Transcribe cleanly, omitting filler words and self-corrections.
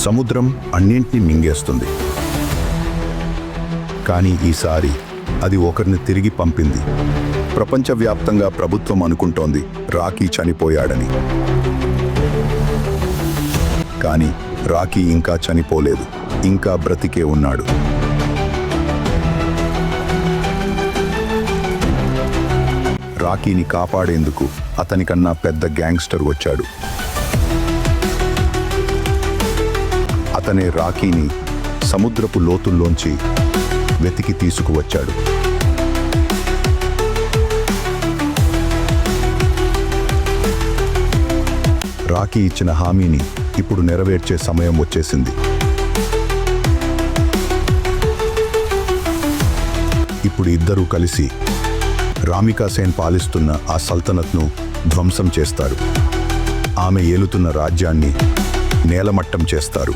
సముద్రం అన్నింటినీ మింగేస్తుంది. కానీ ఈసారి అది ఒకరిని తిరిగి పంపింది. ప్రపంచవ్యాప్తంగా ప్రభుత్వం అనుకుంటోంది రాకీ చనిపోయాడని. కానీ రాకీ ఇంకా చనిపోలేదు, ఇంకా బ్రతికే ఉన్నాడు. రాకీని కాపాడేందుకు అతనికన్నా పెద్ద గ్యాంగ్స్టర్ వచ్చాడు. అతనే రాకీని సముద్రపు లోతుల్లోంచి వెతికి తీసుకువచ్చాడు. రాకీ ఇచ్చిన హామీని ఇప్పుడు నెరవేర్చే సమయం వచ్చేసింది. ఇప్పుడు ఇద్దరూ కలిసి రామికా సేన్ పాలిస్తున్న ఆ సల్తనత్ను ధ్వంసం చేస్తారు. ఆమె ఏలుతున్న రాజ్యాన్ని నేలమట్టం చేస్తారు.